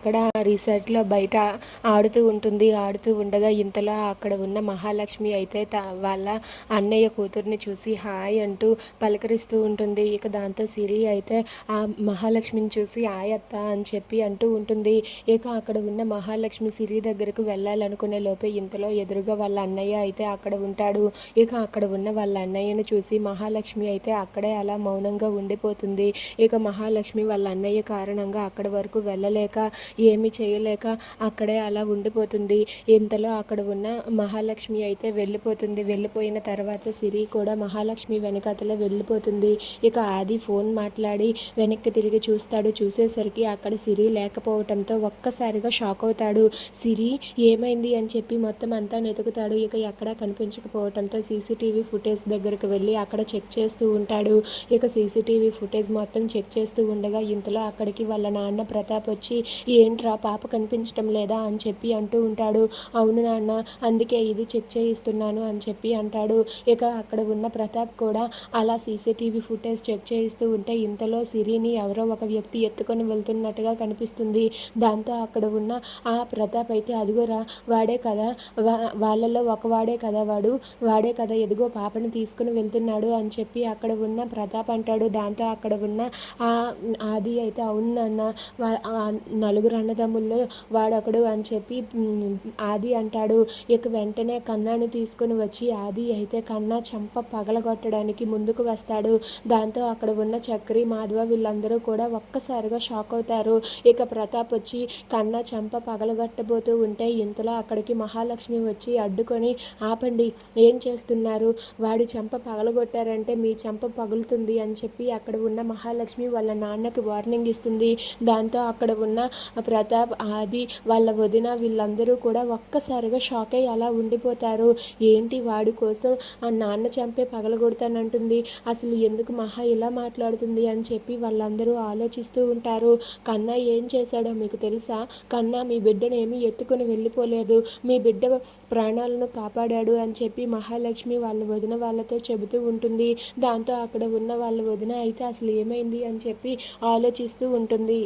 అక్కడ రిసార్ట్లో బయట ఆడుతూ ఉంటుంది. ఆడుతూ ఉండగా ఇంతలో అక్కడ ఉన్న మహాలక్ష్మి అయితే వాళ్ళ అన్నయ్య కూతుర్ని చూసి హాయ్ అంటూ పలకరిస్తూ ఉంటుంది. ఇక దాంతో సిరి అయితే ఆ మహాలక్ష్మిని చూసి హాయ్ అత్త అని చెప్పి అంటూ ఉంటుంది. ఇక అక్కడ ఉన్న మహాలక్ష్మి సిరి దగ్గరకు వెళ్ళాలనుకునే లోపే ఇంతలో ఎదురుగా వాళ్ళ అన్నయ్య అయితే అక్కడ ఉంటాడు. ఇక అక్కడ ఉన్న వాళ్ళ అన్నయ్యను చూసి మహాలక్ష్మి అయితే అక్కడే అలా మౌనంగా ఉండిపోతుంది. ఇక మహాలక్ష్మి వాళ్ళ అన్నయ్య కారణంగా అక్కడి వరకు వెళ్ళలేక ఏమీ చేయలేక అక్కడే అలా ఉండిపోతుంది. ఇంతలో అక్కడ ఉన్న మహాలక్ష్మి అయితే వెళ్ళిపోతుంది. వెళ్ళిపోయిన తర్వాత సిరి కూడా మహాలక్ష్మి వెనకాతలే వెళ్ళిపోతుంది. ఇక ఆది ఫోన్ మాట్లాడి వెనక్కి తిరిగి చూస్తాడు. చూసేసరికి అక్కడ సిరి లేకపోవటంతో ఒక్కసారిగా షాక్ అవుతాడు. సిరి ఏమైంది అని చెప్పి మొత్తం అంతా వెతుకుతాడు. ఇక ఎక్కడా కనిపించకపోవటంతో సీసీటీవీ ఫుటేజ్ దగ్గరకు వెళ్ళి అక్కడ చెక్ చేస్తూ ఉంటాడు. ఇక సీసీటీవీ ఫుటేజ్ మొత్తం చెక్ చేస్తూ ఉండగా ఇంతలో అక్కడికి వాళ్ళ నాన్న ప్రతాప్ వచ్చి ఏంట్రా పాప కనిపించడం లేదా అని చెప్పి అంటూ ఉంటాడు. అవును నాన్న, అందుకే ఇది చెక్ చేయిస్తున్నాను అని చెప్పి అంటాడు. ఇక అక్కడ ఉన్న ప్రతాప్ కూడా అలా సీసీటీవీ ఫుటేజ్ చెక్ చేయిస్తూ ఉంటే ఇంతలో సిరిని ఎవరో ఒక వ్యక్తి ఎత్తుకొని వెళ్తున్నట్టుగా కనిపిస్తుంది. దాంతో అక్కడ ఉన్న ఆ ప్రతాప్ అయితే అదిగోరా వాడే కదా, వాళ్ళలో ఒకవాడే కదా వాడే కదా ఎదుగో పాపను తీసుకుని వెళ్తున్నాడు అని చెప్పి అక్కడ ఉన్న ప్రతాప్ అంటాడు. దాంతో అక్కడ ఉన్న ఆది అయితే అవును నాన్న, నలుగురు అన్నదమ్ముల్లో వాడొకడు అని చెప్పి ఆది అంటాడు. ఇక వెంటనే కన్నాని తీసుకుని వచ్చి ఆది అయితే కన్నా చంప పగలగొట్టడానికి ముందుకు వస్తాడు. దాంతో అక్కడ ఉన్న చక్రి మాధవ వీళ్ళందరూ కూడా ఒక్కసారిగా షాక్ అవుతారు. ఇక ప్రతాప్ వచ్చి కన్నా చంప పగలగొట్టబోతూ ఉంటే ఇంతలో అక్కడికి మహాలక్ష్మి వచ్చి అడ్డుకొని ఆపండి, ఏం చేస్తున్నారు, వాడి చంప పగలగొట్టారంటే మీ చంప పగులుతుంది అని చెప్పి అక్కడ ఉన్న మహాలక్ష్మి వాళ్ళ నాన్నకి వార్నింగ్ ఇస్తుంది. దాంతో అక్కడ ఉన్న ప్రతాప్ ఆది వాళ్ళ వదిన వీళ్ళందరూ కూడా ఒక్కసారిగా షాక్ అయ్యి అలా ఉండిపోతారు. ఏంటి వాడి కోసం ఆ నాన్న చంపే పగలగొడతానంటుంది, అసలు ఎందుకు మహా ఇలా మాట్లాడుతుంది అని చెప్పి వాళ్ళందరూ ఆలోచిస్తూ ఉంటారు. కన్నా ఏం చేశాడో మీకు తెలుసా, కన్నా మీ బిడ్డను ఏమీ ఎత్తుకుని వెళ్ళిపోలేదు, మీ బిడ్డ ప్రాణాలను కాపాడాడు అని చెప్పి మహాలక్ష్మి వాళ్ళ వదిన వాళ్ళతో చెబుతూ ఉంటుంది. దాంతో అక్కడ ఉన్న వాళ్ళ వదిన అయితే అసలు ఏమైంది అని చెప్పి ఆలోచిస్తూ ఉంటుంది.